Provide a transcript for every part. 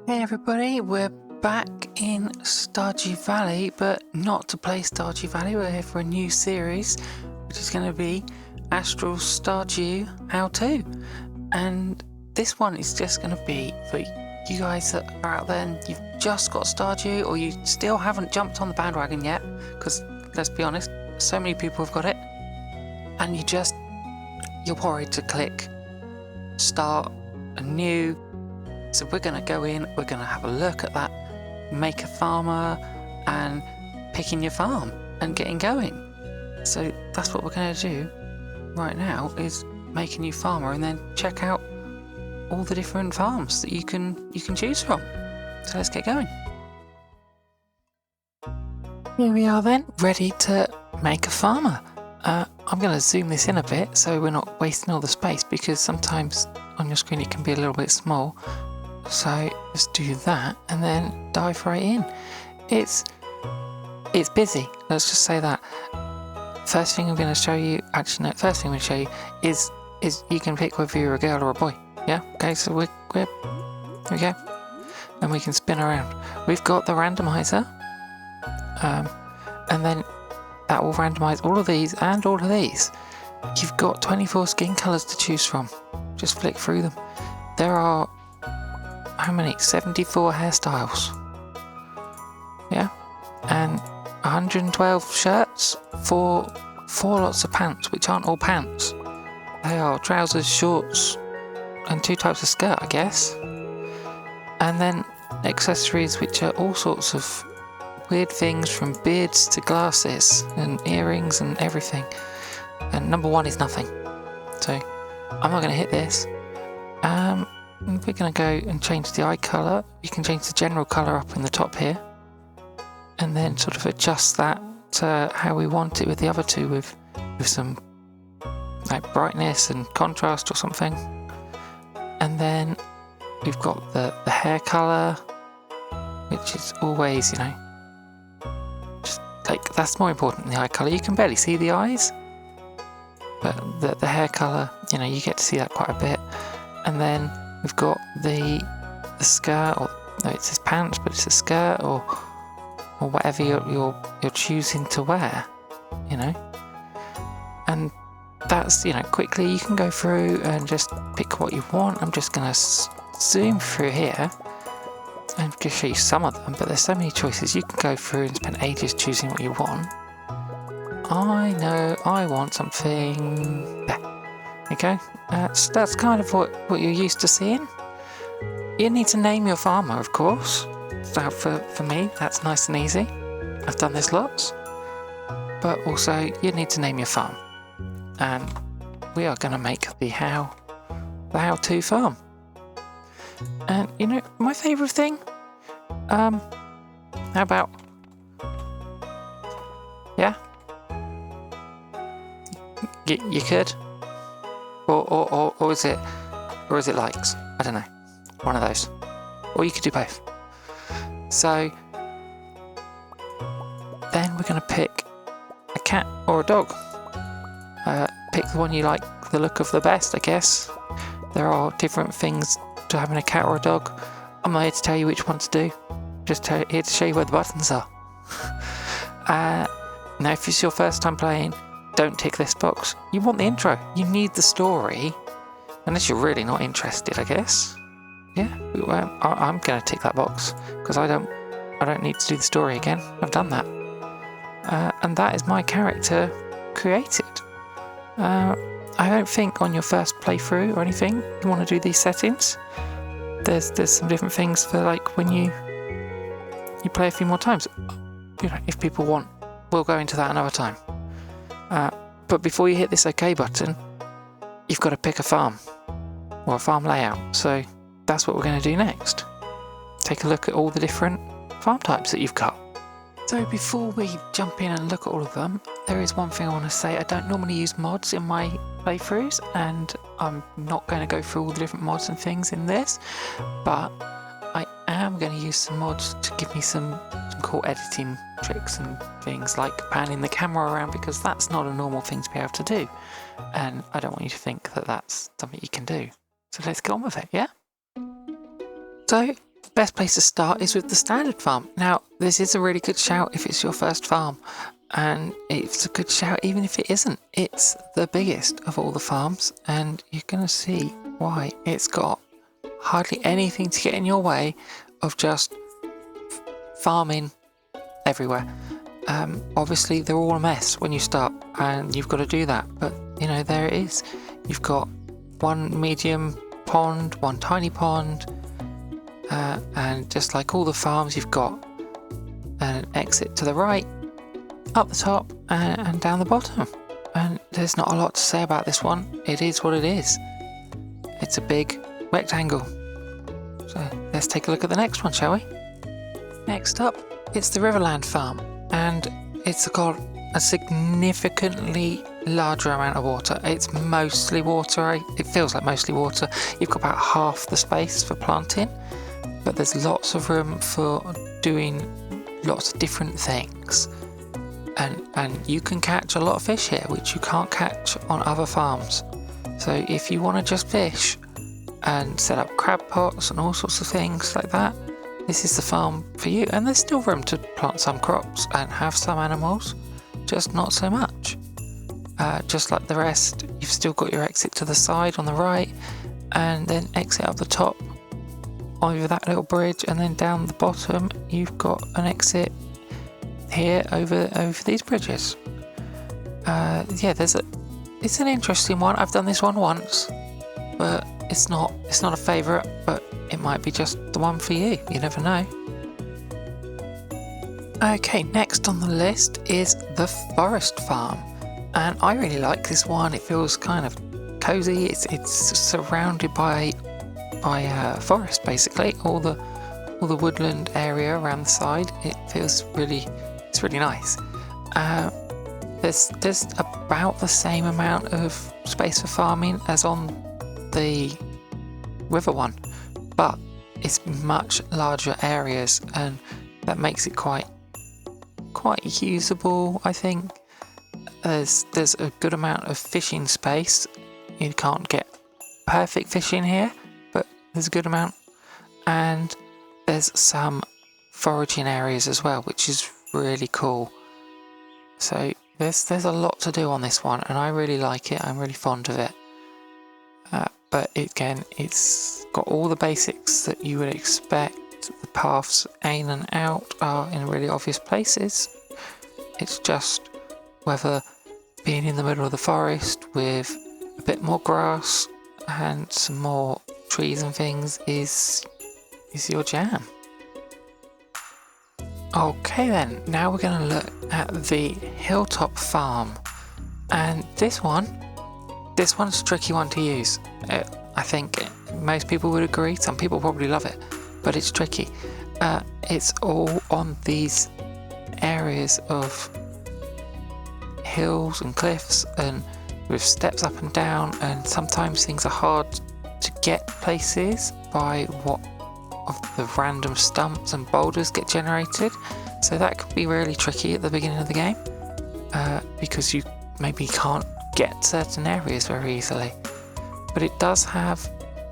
Hey everybody, we're back in Stardew Valley, but not to play Stardew Valley. We're here for a new series, which is going to be Astral Stardew How To. And this one is just going to be for you guys that are out there and you've just got Stardew, or you still haven't jumped on the bandwagon yet, because let's be honest, so many people have got it, and you're worried to click start a new. So we're going to go in, we're going to have a look at that, make a farmer and picking your farm and getting going. So that's what we're going to do right now, is make a new farmer and then check out all the different farms that you can choose from. So let's get going. Here we are then, ready to make a farmer. I'm going to zoom this in a bit so we're not wasting all the space, because sometimes on your screen it can be a little bit small. So let's do that and then dive right in. It's busy, let's just say that. First thing I'm going to show you, first thing I'm going to show you is you can pick whether you're a girl or a boy. Yeah, okay, so we're there we go. And we can spin around. We've got the randomizer, and then that will randomize all of these and all of these. You've got 24 skin colours to choose from. Just flick through them. There are, how many? 74 hairstyles. Yeah, and 112 shirts, four lots of pants, which aren't all pants. They are trousers, shorts, and 2 types of skirt, I guess. And then accessories, which are all sorts of weird things, from beards to glasses and earrings and everything. And number 1 is nothing. So I'm not going to hit this. We're going to go and change the eye colour. You can change the general colour up in the top here, and then sort of adjust that to how we want it with the other two, with some like brightness and contrast or something. And then we've got the hair colour, which is always, just like, that's more important than the eye colour. You can barely see the eyes, but the hair colour, you get to see that quite a bit. And then we've got the skirt, or no, it says pants, but it's a skirt or whatever you're choosing to wear, And that's, quickly you can go through and just pick what you want. I'm just going to zoom through here and just show you some of them, but there's so many choices. You can go through and spend ages choosing what you want. I know I want something there. Okay, that's kind of what you're used to seeing. You need to name your farmer, of course. So for me, that's nice and easy. I've done this lots. But also, you need to name your farm. And we are going to make the how to farm. And my favourite thing? How about, yeah? You could? Or is it likes? I don't know. One of those. Or you could do both. So then we're going to pick a cat or a dog. Pick the one you like the look of the best, I guess. There are different things to having a cat or a dog. I'm not here to tell you which one to do. Just here to show you where the buttons are. Now, if it's your first time playing, don't tick this box. You want the intro. You need the story. Unless you're really not interested, I guess. Yeah, I'm going to tick that box, because I don't need to do the story again. I've done that. And that is my character created. I don't think on your first playthrough or anything you want to do these settings. There's some different things for, like, when you play a few more times. If people want, we'll go into that another time. But before you hit this OK button, you've got to pick a farm or a farm layout. So that's what we're going to do next. Take a look at all the different farm types that you've got. So before we jump in and look at all of them, there is one thing I want to say. I don't normally use mods in my playthroughs, and I'm not going to go through all the different mods and things in this, but I am going to use some mods to give me some cool editing tricks and things, like panning the camera around, because that's not a normal thing to be able to do, and I don't want you to think that that's something you can do. So let's get on with it, yeah? So best place to start is with the standard farm. Now, this is a really good shout if it's your first farm, and it's a good shout even if it isn't. It's the biggest of all the farms, and you're going to see why. It's got hardly anything to get in your way of just farming everywhere. Obviously, they're all a mess when you start, and you've got to do that, but you know, there it is. You've got one medium pond, one tiny pond, and just like all the farms, you've got an exit to the right, up the top, and down the bottom. And there's not a lot to say about this one. It is what it is. It's a big rectangle. So let's take a look at the next one, shall we? Next up, it's the Riverland farm, and it's got a significantly larger amount of water. It's mostly water. It feels like mostly water. You've got about half the space for planting, but there's lots of room for doing lots of different things. And you can catch a lot of fish here, which you can't catch on other farms. So if you want to just fish and set up crab pots and all sorts of things like that, this is the farm for you. And there's still room to plant some crops and have some animals, just not so much. Just like the rest, you've still got your exit to the side on the right, and then exit up the top over that little bridge, and then down the bottom you've got an exit here over these bridges. Yeah, it's an interesting one. I've done this one once, but it's not a favourite, but it might be just the one for you. You never know. Okay, next on the list is the Forest Farm, and I really like this one. It feels kind of cozy. It's surrounded by forest, basically. All the woodland area around the side. It feels really nice. There's about the same amount of space for farming as on the river one, but it's much larger areas, and that makes it quite usable, I think. There's a good amount of fishing space. You can't get perfect fishing here, but there's a good amount, and there's some foraging areas as well, which is really cool. So there's a lot to do on this one, and I really like it. I'm really fond of it. But again, it's got all the basics that you would expect. The paths in and out are in really obvious places. It's just whether being in the middle of the forest with a bit more grass and some more trees and things is your jam. Okay then, now we're going to look at the Hilltop Farm, and this one's a tricky one to use. I think most people would agree. Some people probably love it, but it's tricky. It's all on these areas of hills and cliffs, and with steps up and down, and sometimes things are hard to get places by what of the random stumps and boulders get generated. So that can be really tricky at the beginning of the game, because you maybe can't get certain areas very easily. But it does have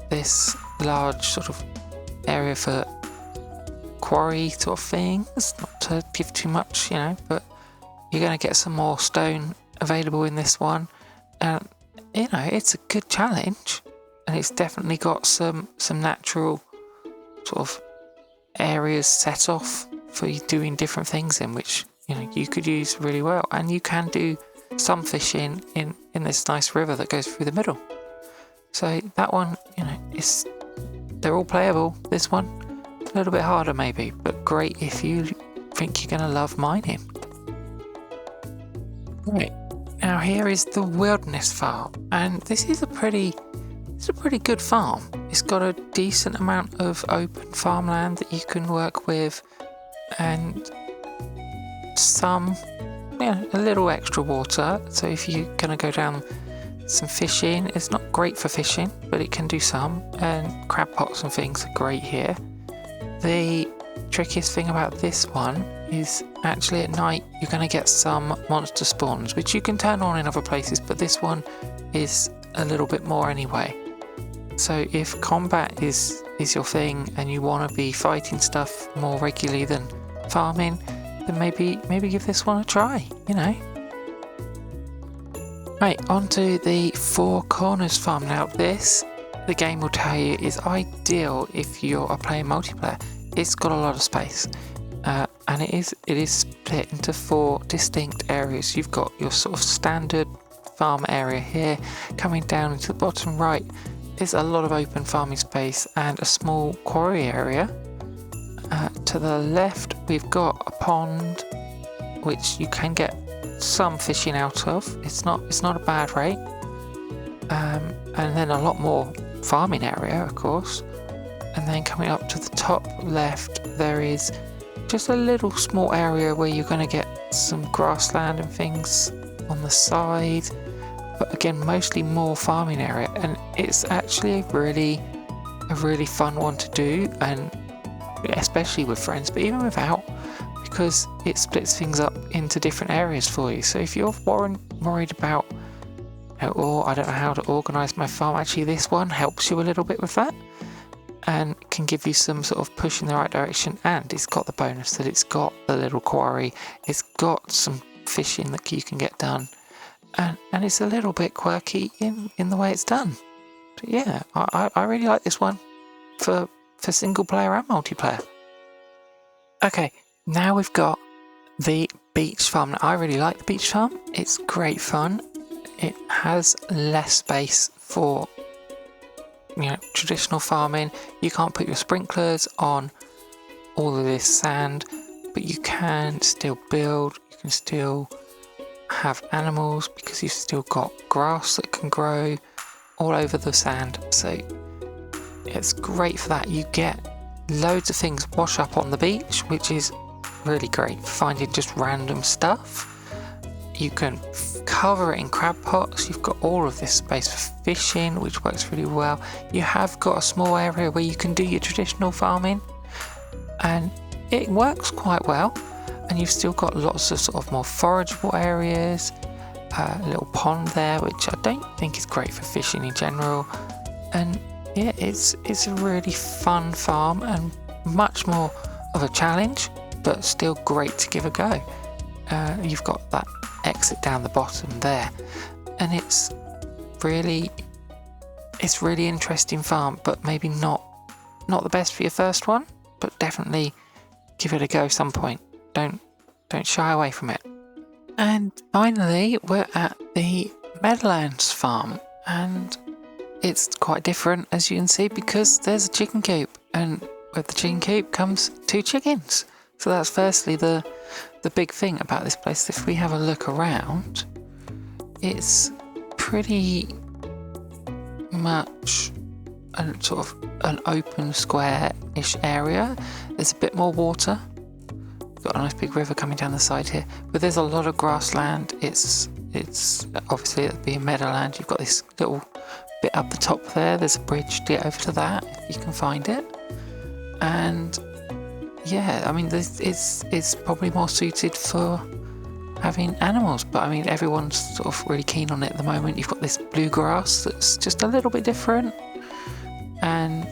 this large sort of area for quarry sort of things, not to give too much, you know, but you're going to get some more stone available in this one. And you know, it's a good challenge, and it's definitely got some natural sort of areas set off for you doing different things in, which, you know, you could use really well. And you can do some fishing in this nice river that goes through the middle. So that one, you know, they're all playable. This one, a little bit harder maybe, but great if you think you're going to love mining. Right, now here is the Wilderness Farm, and this is a pretty good farm. It's got a decent amount of open farmland that you can work with, and some, you know, a little extra water. So if you're going to go down some fishing, it's not great for fishing, but it can do some, and crab pots and things are great here. The trickiest thing about this one is actually at night you're going to get some monster spawns, which you can turn on in other places, but this one is a little bit more anyway. So if combat is your thing and you want to be fighting stuff more regularly than farming, then maybe give this one a try, you know. Right, on to the Four Corners farm. Now this, the game will tell you, is ideal if you are playing multiplayer. It's got a lot of space, and it is split into 4 distinct areas. You've got your sort of standard farm area here. Coming down into the bottom right, there's a lot of open farming space and a small quarry area. To the left, we've got a pond, which you can get some fishing out of. It's not a bad rate. And then a lot more farming area, of course. And then coming up to the top left, there is just a little small area where you're going to get some grassland and things on the side. But again, mostly more farming area, and it's actually a really fun one to do, and especially with friends, but even without, because it splits things up into different areas for you. So if you're worried about, or I don't know how to organise my farm, actually this one helps you a little bit with that and can give you some sort of push in the right direction. And it's got the bonus that it's got the little quarry, it's got some fishing that you can get done, and it's a little bit quirky in the way it's done. But yeah, I really like this one for single player and multiplayer. Okay, now we've got the beach farm. Now, I really like the beach farm. It's great fun. It has less space for, you know, traditional farming. You can't put your sprinklers on all of this sand, but you can still build. You can still have animals because you've still got grass that can grow all over the sand. So it's great for that. You get loads of things wash up on the beach, which is really great for finding just random stuff. You can cover it in crab pots. You've got all of this space for fishing, which works really well. You have got a small area where you can do your traditional farming, and it works quite well. And you've still got lots of sort of more forageable areas, a little pond there, which I don't think is great for fishing in general. And yeah, it's a really fun farm and much more of a challenge, but still great to give a go. You've got that exit down the bottom there, and it's really interesting farm, but maybe not the best for your first one, but definitely give it a go some point. Don't shy away from it. And finally, we're at the Meadowlands farm, and it's quite different, as you can see, because there's a chicken coop, and with the chicken coop comes 2 chickens. So that's firstly the big thing about this place. If we have a look around, it's pretty much a sort of an open square-ish area. There's a bit more water. Got a nice big river coming down the side here, but there's a lot of grassland. It's obviously it'll be a meadowland. You've got this little bit up the top there. There's a bridge to get over to that if you can find it. And yeah, I mean, it's probably more suited for having animals, but I mean, everyone's sort of really keen on it at the moment. You've got this bluegrass that's just a little bit different, and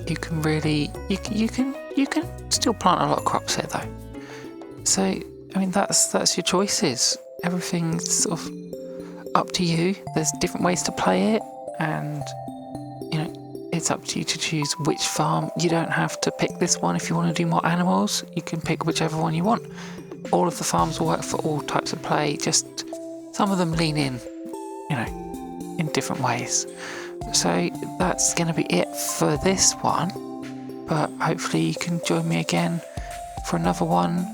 you can really you can still plant a lot of crops here though. So I mean, that's your choices. Everything's sort of up to you. There's different ways to play it, and you know, it's up to you to choose which farm. You don't have to pick this one if you want to do more animals. You can pick whichever one you want. All of the farms will work for all types of play, just some of them lean in, you know, in different ways. So that's going to be it for this one, but hopefully you can join me again for another one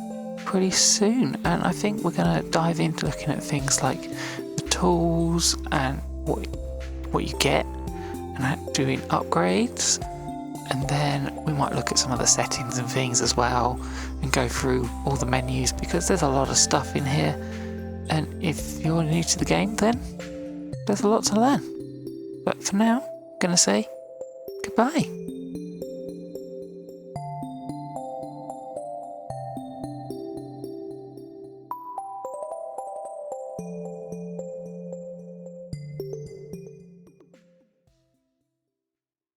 pretty soon. And I think we're going to dive into looking at things like the tools and what you get, and doing upgrades, and then we might look at some of the settings and things as well, and go through all the menus, because there's a lot of stuff in here, and if you're new to the game, then there's a lot to learn. But for now, I'm gonna say goodbye.